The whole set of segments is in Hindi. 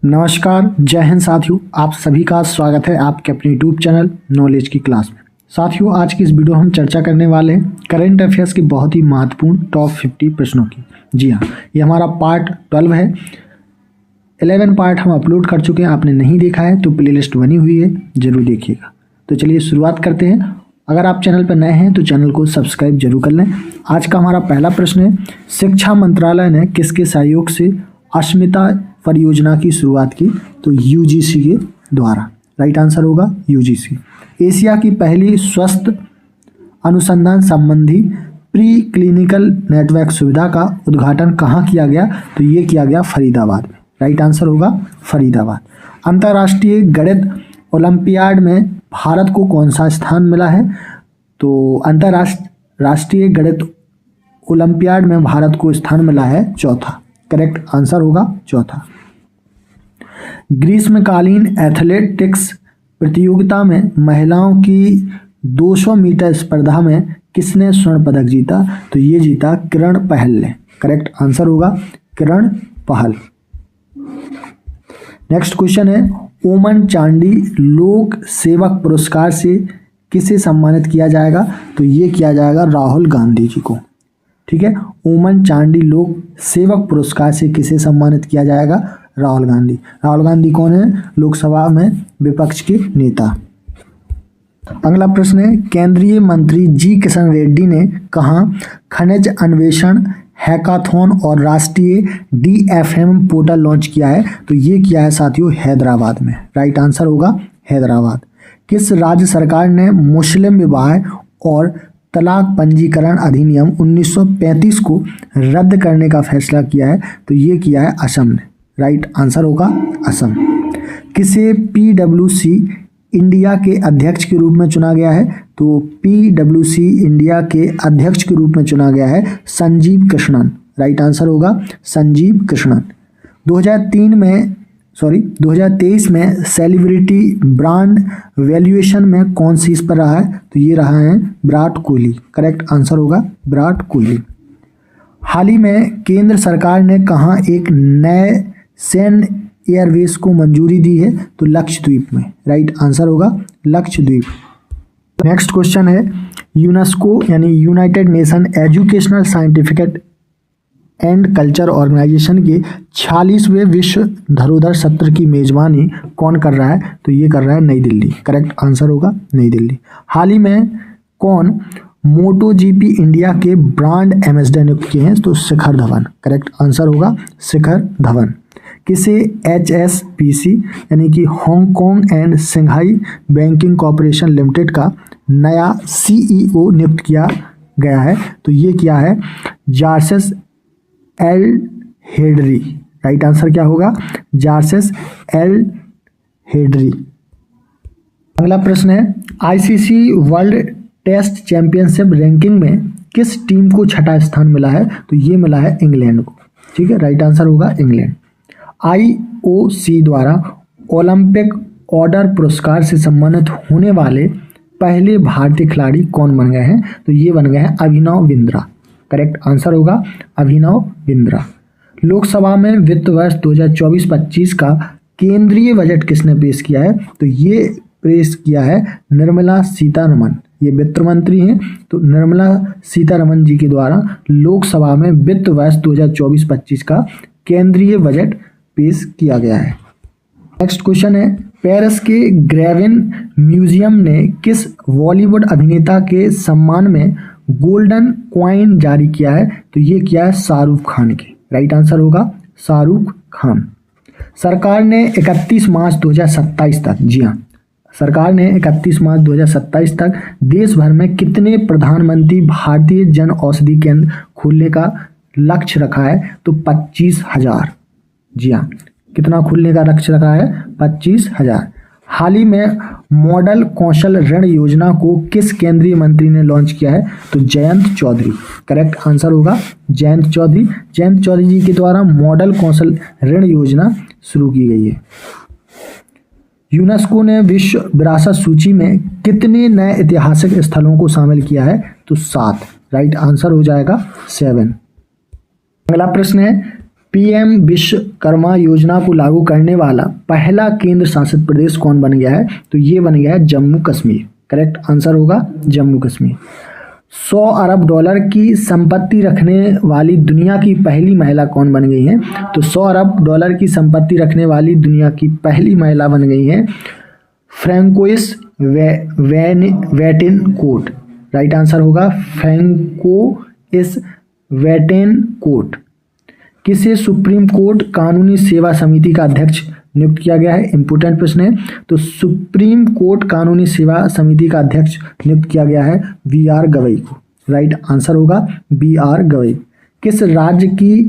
नमस्कार, जय हिंद साथियों। आप सभी का स्वागत है आपके अपने यूट्यूब चैनल नॉलेज की क्लास में। साथियों, आज की इस वीडियो हम चर्चा करने वाले हैं करंट अफेयर्स की बहुत ही महत्वपूर्ण टॉप 50 प्रश्नों की। जी हाँ, ये हमारा पार्ट 12 है। 11 पार्ट हम अपलोड कर चुके हैं। आपने नहीं देखा है तो प्लेलिस्ट बनी हुई है, जरूर देखिएगा। तो चलिए शुरुआत करते हैं। अगर आप चैनल पर नए हैं तो चैनल को सब्सक्राइब जरूर कर लें। आज का हमारा पहला प्रश्न है, शिक्षा मंत्रालय ने किसके सहयोग से अस्मिता परियोजना की शुरुआत की? तो यूजीसी के द्वारा। राइट आंसर होगा यूजीसी। एशिया की पहली स्वस्थ अनुसंधान संबंधी प्री क्लिनिकल नेटवर्क सुविधा का उद्घाटन कहाँ किया गया? तो ये किया गया फरीदाबाद में। राइट आंसर होगा फरीदाबाद। अंतर्राष्ट्रीय गणित ओलंपियाड में भारत को कौन सा स्थान मिला है? तो अंतर्राष्ट्रीय गणित ओलंपियाड में भारत को स्थान मिला है चौथा। करेक्ट आंसर होगा चौथा। ग्रीष्मकालीन एथलेटिक्स प्रतियोगिता में महिलाओं की 200 मीटर स्पर्धा में किसने स्वर्ण पदक जीता? तो ये जीता किरण पहल ने। करेक्ट आंसर होगा किरण पहल। नेक्स्ट क्वेश्चन है, ओमन चांडी लोक सेवक पुरस्कार से किसे सम्मानित किया जाएगा? तो ये किया जाएगा राहुल गांधी जी को। ठीक है, ओमन चांडी लोक सेवक पुरस्कार से किसे सम्मानित किया जाएगा? राहुल गांधी। राहुल गांधी कौन है? लोकसभा में विपक्ष के नेता। अगला प्रश्न है, केंद्रीय मंत्री जी किशन रेड्डी ने कहा खनिज अन्वेषण हैकाथॉन और राष्ट्रीय DFM पोर्टल लॉन्च किया है? तो ये किया है साथियों हैदराबाद में। राइट आंसर होगा हैदराबाद। किस राज्य सरकार ने मुस्लिम विवाह और तलाक पंजीकरण अधिनियम 1935 को रद्द करने का फैसला किया है? तो ये किया है असम ने। राइट आंसर होगा असम। किसे PwC इंडिया के अध्यक्ष के रूप में चुना गया है? तो PwC इंडिया के अध्यक्ष के रूप में चुना गया है संजीव कृष्णन। राइट आंसर होगा संजीव कृष्णन। 2023 में सेलिब्रिटी ब्रांड वैल्यूएशन में कौन सी इस पर रहा है? तो ये रहा है विराट कोहली। करेक्ट आंसर होगा विराट कोहली। हाल ही में केंद्र सरकार ने कहाँ एक नए सैन्य एयरबेस को मंजूरी दी है? तो लक्षद्वीप में। राइट आंसर होगा लक्षद्वीप। नेक्स्ट क्वेश्चन है, यूनेस्को यानी United Nation Educational Scientific and Culture Organization के 46वें विश्व धरोहर सत्र की मेजबानी कौन कर रहा है? तो ये कर रहा है नई दिल्ली। करेक्ट आंसर होगा नई दिल्ली। हाल ही में कौन MotoGP इंडिया के ब्रांड एम्बेसडर नियुक्त किए हैं? तो शिखर धवन। करेक्ट आंसर होगा शिखर धवन। किसे HSBC यानी कि Hong Kong and Shanghai banking corporation limited का नया CEO नियुक्त किया गया है? तो ये किया है Georges El Hedery. Right answer क्या होगा? Georges El Hedery. अगला प्रश्न है, ICC world test championship ranking में किस टीम को छठा स्थान मिला है? तो ये मिला है इंग्लैंड को। ठीक है, राइट आंसर होगा इंग्लैंड। IOC द्वारा ओलंपिक ऑर्डर पुरस्कार से सम्मानित होने वाले पहले भारतीय खिलाड़ी कौन बन गए हैं? तो ये बन गए हैं अभिनव बिंद्रा। करेक्ट आंसर होगा अभिनव बिंद्रा। लोकसभा में वित्त वर्ष 2024-25 का केंद्रीय बजट किसने पेश किया है? तो ये पेश किया है निर्मला सीतारमण। ये वित्त मंत्री हैं, तो निर्मला सीतारमण जी के द्वारा लोकसभा में वित्त वर्ष 2024-25 का केंद्रीय बजट पेश किया गया है। नेक्स्ट क्वेश्चन है, पेरिस के ग्रेविन म्यूजियम ने किस बॉलीवुड अभिनेता के सम्मान में गोल्डन कॉइन जारी किया है? तो ये किया है शाहरुख खान के। राइट आंसर होगा शाहरुख खान। सरकार ने 31 मार्च 2027 तक, जी हाँ, सरकार ने 31 मार्च 2027 तक देश भर में कितने प्रधानमंत्री भारतीय जन औषधि केंद्र खोलने का लक्ष्य रखा है? तो 25,000। जी हाँ, कितना खुलने का लक्ष्य रखा है? 25,000। हाल ही में मॉडल कौशल ऋण योजना को किस केंद्रीय मंत्री ने लॉन्च किया है? तो जयंत चौधरी। करेक्ट आंसर होगा जयंत चौधरी। जयंत चौधरी जी के द्वारा मॉडल कौशल ऋण योजना शुरू की गई है। यूनेस्को ने विश्व विरासत सूची में कितने नए ऐतिहासिक स्थलों को शामिल किया है? तो 7। राइट आंसर हो जाएगा 7। अगला प्रश्न है, पीएम विश्वकर्मा योजना को लागू करने वाला पहला केंद्र शासित प्रदेश कौन बन गया है? तो ये बन गया है जम्मू कश्मीर। करेक्ट आंसर होगा जम्मू कश्मीर। 100 अरब डॉलर की संपत्ति रखने वाली दुनिया की पहली महिला कौन बन गई है? तो 100 अरब डॉलर की संपत्ति रखने वाली दुनिया की पहली महिला बन गई है फ्रैंकोइस वेटेनकोट। राइट आंसर होगा फ्रैंकोइस वेटेनकोट। किसे सुप्रीम कोर्ट कानूनी सेवा समिति का अध्यक्ष नियुक्त किया गया है? इंपोर्टेंट प्रश्न है। तो सुप्रीम कोर्ट कानूनी सेवा समिति का अध्यक्ष नियुक्त किया गया है VR गवई को। राइट आंसर होगा VR गवई। किस राज्य की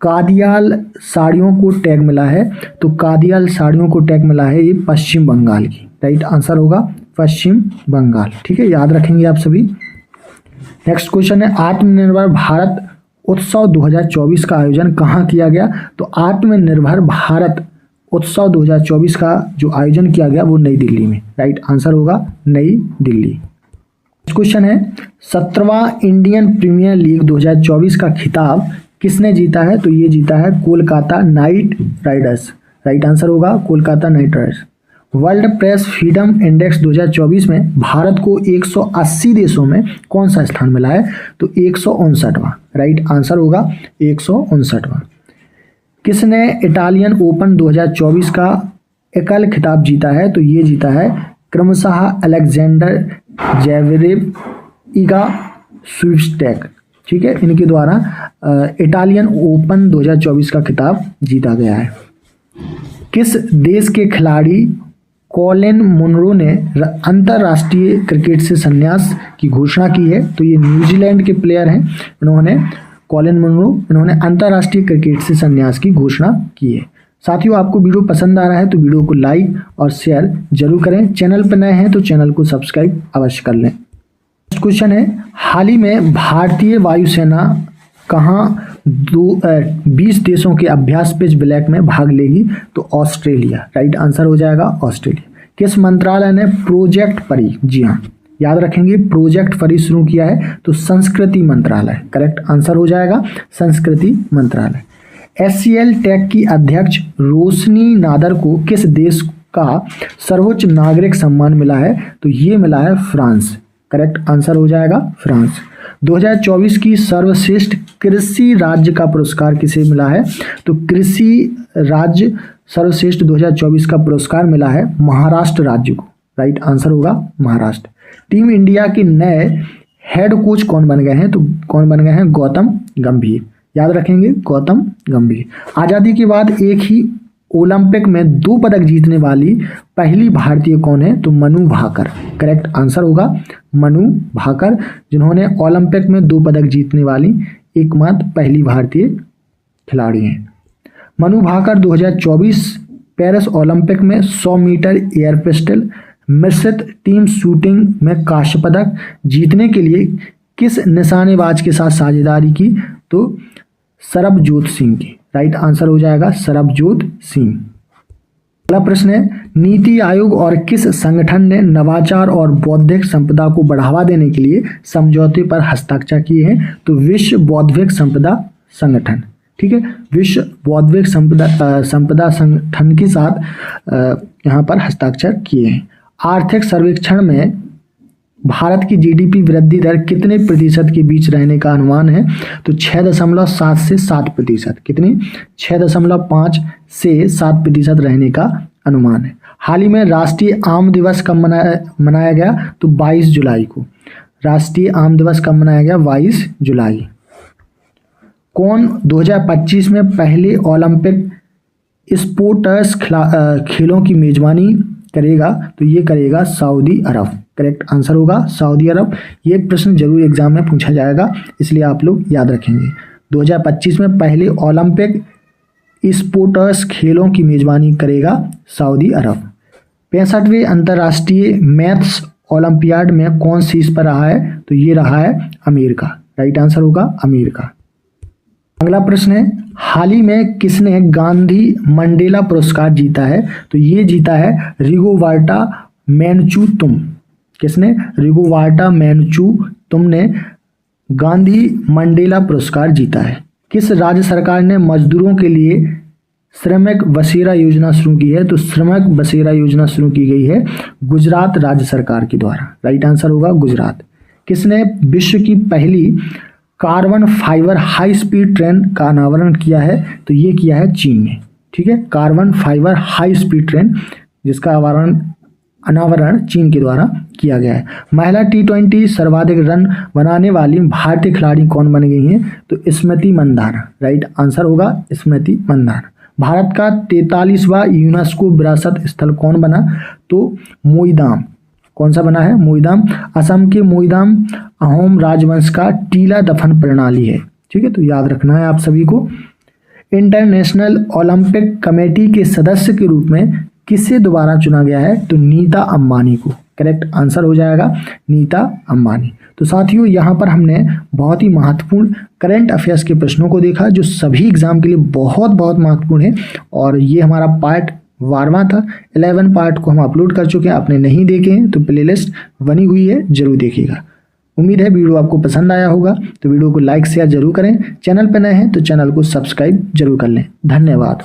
कादियाल साड़ियों को टैग मिला है? तो कादियाल साड़ियों को टैग मिला है ये पश्चिम बंगाल की। राइट आंसर होगा पश्चिम बंगाल। ठीक है, याद रखेंगे आप सभी। नेक्स्ट क्वेश्चन है आत्मनिर्भर भारत उत्सव 2024 का आयोजन कहाँ किया गया? तो आत्मनिर्भर भारत उत्सव 2024 का जो आयोजन किया गया वो नई दिल्ली में। राइट आंसर होगा नई दिल्ली। क्वेश्चन है 17वां इंडियन प्रीमियर लीग 2024 का खिताब किसने जीता है? तो ये जीता है Kolkata Knight Riders. Right answer होगा Kolkata Knight Riders. World Press Freedom Index 2024 में भारत को 180 देशों में कौन सा स्थान मिला है? तो 159वां। राइट आंसर होगा 159वां। किसने इटालियन ओपन 2024 का एकल खिताब जीता है? तो ये जीता है क्रमशः अलेक्जेंडर ज़्वेरेव, इगा स्विएटेक। ठीक है, इनके द्वारा इटालियन ओपन 2024 का खिताब जीता गया है। किस देश के खिलाड़ी कॉलिन मुनरो ने अंतर्राष्ट्रीय क्रिकेट से संन्यास की घोषणा की है? तो ये न्यूजीलैंड के प्लेयर हैं, इन्होंने कॉलिन मुनरो, इन्होंने अंतर्राष्ट्रीय क्रिकेट से संन्यास की घोषणा की है। साथियों, आपको वीडियो पसंद आ रहा है तो वीडियो को लाइक और शेयर जरूर करें। चैनल पर नए हैं तो चैनल को सब्सक्राइब अवश्य कर लें। क्वेश्चन है हाल ही में भारतीय वायुसेना कहाँ 20 देशों के अभ्यास पेज ब्लैक में भाग लेगी? तो ऑस्ट्रेलिया। राइट आंसर हो जाएगा ऑस्ट्रेलिया। किस मंत्रालय ने प्रोजेक्ट परी, जी हाँ याद रखेंगे, प्रोजेक्ट परी शुरू किया है? तो संस्कृति मंत्रालय। करेक्ट आंसर हो जाएगा संस्कृति मंत्रालय। HCL टेक की अध्यक्ष रोशनी नादर को किस देश का सर्वोच्च नागरिक सम्मान मिला है? तो ये मिला है फ्रांस। करेक्ट आंसर हो जाएगा फ्रांस। 2024 की सर्वश्रेष्ठ कृषि राज्य का पुरस्कार किसे मिला है? तो कृषि राज्य सर्वश्रेष्ठ 2024 का पुरस्कार मिला है महाराष्ट्र राज्य को। राइट आंसर होगा महाराष्ट्र। टीम इंडिया के नए हेड कोच कौन बन गए हैं? तो कौन बन गए हैं? गौतम गंभीर। याद रखेंगे गौतम गंभीर। आज़ादी के बाद एक ही ओलंपिक में 2 पदक जीतने वाली पहली भारतीय कौन है? तो मनु भाकर। करेक्ट आंसर होगा मनु भाकर, जिन्होंने ओलंपिक में 2 पदक जीतने वाली एकमात्र पहली भारतीय खिलाड़ी हैं। मनु भाकर 2024 पेरिस ओलंपिक में 100 मीटर एयर पिस्टल मिश्रित टीम शूटिंग में कांस्य पदक जीतने के लिए किस निशानेबाज के साथ साझेदारी की? तो सरबजोत सिंह की। राइट आंसर हो जाएगा सरबजोत सिंह। अगला प्रश्न है नीति आयोग और किस संगठन ने नवाचार और बौद्धिक संपदा को बढ़ावा देने के लिए समझौते पर हस्ताक्षर किए हैं? तो विश्व बौद्धिक संपदा संगठन। ठीक है, विश्व बौद्धिक संपदा संगठन के साथ यहाँ पर हस्ताक्षर किए हैं। आर्थिक सर्वेक्षण में भारत की GDP वृद्धि दर कितने प्रतिशत के बीच रहने का अनुमान है? तो 6.7 से 7%। कितनी? 6.5 से 7% रहने का अनुमान है। हाल ही में राष्ट्रीय आम दिवस कब मनाया गया? तो 22 जुलाई को। राष्ट्रीय आम दिवस कब मनाया गया? 22 जुलाई। कौन 2025 में पहले ओलंपिक स्पोर्ट्स खेलों की मेजबानी करेगा? तो ये करेगा सऊदी अरब। करेक्ट आंसर होगा सऊदी अरब। ये प्रश्न जरूर एग्जाम में पूछा जाएगा, इसलिए आप लोग याद रखेंगे। 2025 में पहले ओलंपिक स्पोर्ट्स खेलों की मेजबानी करेगा सऊदी अरब। 65वें अंतर्राष्ट्रीय मैथ्स ओलंपियाड में कौन शीर्ष पर रहा है? तो ये रहा है अमेरिका। राइट आंसर होगा अमेरिका। अगला प्रश्न है हाल ही में किसने गांधी मंडेला पुरस्कार जीता है? तो ये जीता है रिगोबर्टा मेनचूतुम। किसने? रिगोबर्टा मेनचूतुम ने गांधी मंडेला पुरस्कार जीता है। किस राज्य सरकार ने मजदूरों के लिए श्रमिक बसेरा योजना शुरू की है? तो श्रमिक बसेरा योजना शुरू की गई है गुजरात राज्य सरकार के द्वारा। राइट आंसर होगा गुजरात। किसने विश्व की पहली carbon fibre high speed train का अनावरण किया है? तो ये किया है चीन ने। ठीक है, carbon fibre high speed train जिसका अनावरण चीन के द्वारा किया गया है। महिला T20 सर्वाधिक रन बनाने वाली भारतीय खिलाड़ी कौन बन गई हैं? तो स्मृति मंदाना। राइट आंसर होगा स्मृति मंदाना। भारत का 43वां यूनेस्को विरासत स्थल कौन बना? तो मोईदाम। कौन सा बना है? मोईदाम। असम के मोईदाम अहोम राजवंश का टीला दफन प्रणाली है। ठीक है, तो याद रखना है आप सभी को। इंटरनेशनल ओलंपिक कमेटी के सदस्य के रूप में किसे दोबारा चुना गया है? तो नीता अंबानी को। करेक्ट आंसर हो जाएगा नीता अंबानी। तो साथियों, यहाँ पर हमने बहुत ही महत्वपूर्ण करंट अफेयर्स के प्रश्नों को देखा जो सभी एग्जाम के लिए बहुत बहुत महत्वपूर्ण है। और ये हमारा पार्ट 12वां था। 11 पार्ट को हम अपलोड कर चुके हैं, आपने नहीं देखे हैं तो प्लेलिस्ट बनी हुई है, जरूर देखिएगा। उम्मीद है वीडियो आपको पसंद आया होगा, तो वीडियो को लाइक शेयर जरूर करें। चैनल पर नए हैं तो चैनल को सब्सक्राइब जरूर कर लें। धन्यवाद।